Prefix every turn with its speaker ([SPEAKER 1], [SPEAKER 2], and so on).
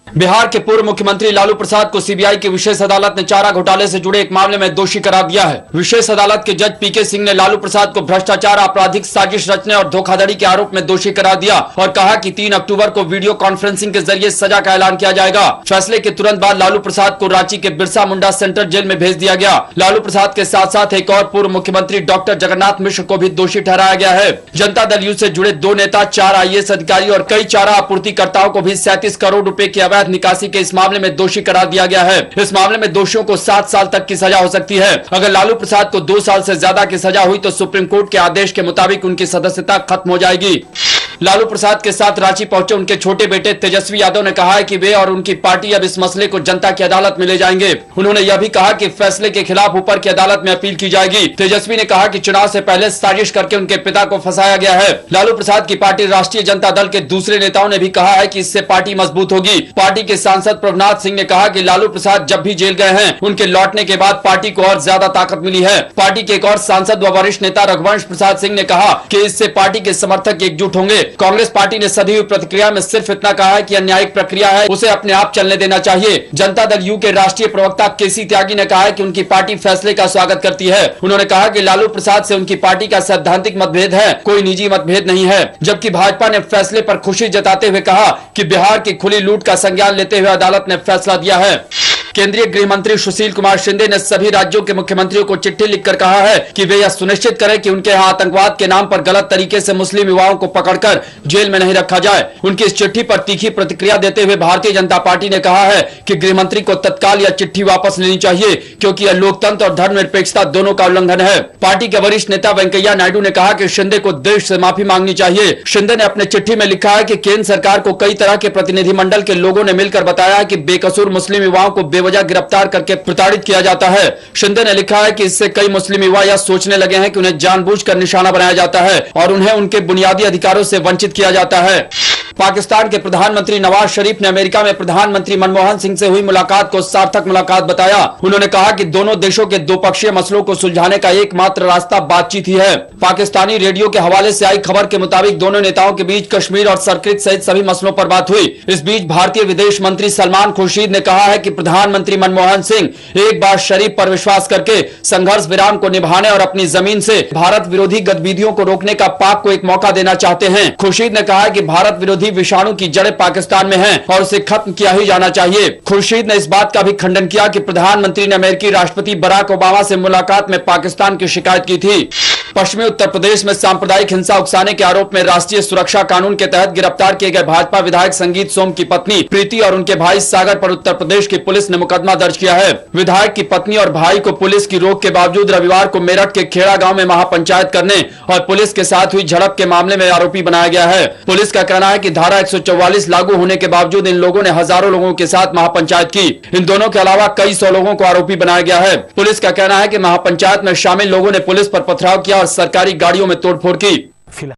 [SPEAKER 1] बिहार के पूर्व मुख्यमंत्री लालू प्रसाद को सीबीआई की विशेष अदालत ने चारा घोटाले से जुड़े एक मामले में दोषी करार दिया है। विशेष अदालत के जज पीके सिंह ने लालू प्रसाद को भ्रष्टाचार, आपराधिक साजिश रचने और धोखाधड़ी के आरोप में दोषी करार दिया और कहा कि 3 अक्टूबर को वीडियो कॉन्फ्रेंसिंग के जरिए सजा का ऐलान किया जाएगा। फैसले के तुरंत बाद लालू प्रसाद को रांची के बिरसा मुंडा सेंट्रल जेल में भेज दिया गया। लालू प्रसाद के साथ साथ एक और पूर्व मुख्यमंत्री डॉक्टर जगन्नाथ मिश्र को भी दोषी ठहराया गया है। जनता दल यू से जुड़े 2 नेता, 4 IAS अधिकारी और कई चारा आपूर्तिकर्ताओं को भी 37 करोड़ रुपए की अवैध निकासी के इस मामले में दोषी करार दिया गया है। इस मामले में दोषियों को 7 साल तक की सजा हो सकती है। अगर लालू प्रसाद को 2 साल से ज्यादा की सजा हुई तो सुप्रीम कोर्ट के आदेश के मुताबिक उनकी सदस्यता खत्म हो जाएगी। लालू प्रसाद के साथ रांची पहुंचे उनके छोटे बेटे तेजस्वी यादव ने कहा है कि वे और उनकी पार्टी अब इस मसले को जनता की अदालत में ले जाएंगे। उन्होंने यह भी कहा कि फैसले के खिलाफ ऊपर की अदालत में अपील की जाएगी। तेजस्वी ने कहा कि चुनाव से पहले साजिश करके उनके पिता को फंसाया गया है। लालू प्रसाद की पार्टी राष्ट्रीय जनता दल के दूसरे नेताओं ने भी कहा है कि इससे पार्टी मजबूत होगी। पार्टी के सांसद प्रभुनाथ सिंह ने कहा कि लालू प्रसाद जब भी जेल गए हैं उनके लौटने के बाद पार्टी को और ज्यादा ताकत मिली है। पार्टी के एक और सांसद व वरिष्ठ नेता रघुवंश प्रसाद सिंह ने कहा कि इससे पार्टी के समर्थक एकजुट होंगे। कांग्रेस पार्टी ने सदी हुई प्रतिक्रिया में सिर्फ इतना कहा है कि अन्यायिक प्रक्रिया है, उसे अपने आप चलने देना चाहिए। जनता दल यू के राष्ट्रीय प्रवक्ता केसी त्यागी ने कहा है कि उनकी पार्टी फैसले का स्वागत करती है। उन्होंने कहा कि लालू प्रसाद से उनकी पार्टी का सैद्धांतिक मतभेद है, कोई निजी मतभेद नहीं है। जबकि भाजपा ने फैसले पर खुशी जताते हुए कहा कि बिहार की खुली लूट का संज्ञान लेते हुए अदालत ने फैसला दिया है। केंद्रीय गृह मंत्री सुशील कुमार शिंदे ने सभी राज्यों के मुख्यमंत्रियों को चिट्ठी लिखकर कहा है कि वे यह सुनिश्चित करें कि उनके यहाँ आतंकवाद के नाम पर गलत तरीके से मुस्लिम युवाओं को पकड़कर जेल में नहीं रखा जाए। उनकी इस चिट्ठी पर तीखी प्रतिक्रिया देते हुए भारतीय जनता पार्टी ने कहा है कि गृह मंत्री को तत्काल यह चिट्ठी वापस लेनी चाहिए, क्योंकि यह लोकतंत्र और धर्मनिरपेक्षता दोनों का उल्लंघन है। पार्टी के वरिष्ठ नेता वेंकैया नायडू ने कहा कि शिंदे को देश से माफी मांगनी चाहिए। शिंदे ने अपने चिट्ठी में लिखा है कि केंद्र सरकार को कई तरह के प्रतिनिधिमंडल के लोगों ने मिलकर बताया है कि बेकसूर मुस्लिम युवाओं को बेवजह गिरफ्तार करके प्रताड़ित किया जाता है। शिंदे ने लिखा है कि इससे कई मुस्लिम युवा यह सोचने लगे हैं कि उन्हें जानबूझकर निशाना बनाया जाता है और उन्हें उनके बुनियादी अधिकारों से वंचित किया जाता है। पाकिस्तान के प्रधानमंत्री नवाज शरीफ ने अमेरिका में प्रधानमंत्री मनमोहन सिंह से हुई मुलाकात को सार्थक मुलाकात बताया। उन्होंने कहा कि दोनों देशों के द्विपक्षीय मसलों को सुलझाने का एकमात्र रास्ता बातचीत ही है। पाकिस्तानी रेडियो के हवाले से आई खबर के मुताबिक दोनों नेताओं के बीच कश्मीर और सर्किट सहित सभी मसलों पर बात हुई। इस बीच भारतीय विदेश मंत्री सलमान खुर्शीद ने कहा है कि प्रधानमंत्री मनमोहन सिंह एक बार शरीफ पर विश्वास करके संघर्ष विराम को निभाने और अपनी जमीन से भारत विरोधी गतिविधियों को रोकने का पाक को एक मौका देना चाहते हैं। खुर्शीद ने कहा है कि भारत विरोधी विषाणु की जड़ें पाकिस्तान में हैं और उसे खत्म किया ही जाना चाहिए। खुर्शीद ने इस बात का भी खंडन किया कि प्रधानमंत्री ने अमेरिकी राष्ट्रपति बराक ओबामा से मुलाकात में पाकिस्तान की शिकायत की थी। पश्चिमी उत्तर प्रदेश में सांप्रदायिक हिंसा उकसाने के आरोप में राष्ट्रीय सुरक्षा कानून के तहत गिरफ्तार किए गए भाजपा विधायक संगीत सोम की पत्नी प्रीति और उनके भाई सागर पर उत्तर प्रदेश की पुलिस ने मुकदमा दर्ज किया है। विधायक की पत्नी और भाई को पुलिस की रोक के बावजूद रविवार को मेरठ के खेड़ा गांव में महापंचायत करने और पुलिस के साथ हुई झड़प के मामले में आरोपी बनाया गया है। पुलिस का कहना है कि धारा 144 लागू होने के बावजूद इन लोगों ने हजारों लोगों के साथ महापंचायत की। इन दोनों के अलावा कई 100 लोगों को आरोपी बनाया गया है। पुलिस का कहना है कि महापंचायत में शामिल लोगों ने पुलिस पर पथराव किया और सरकारी गाड़ियों में तोड़फोड़ की।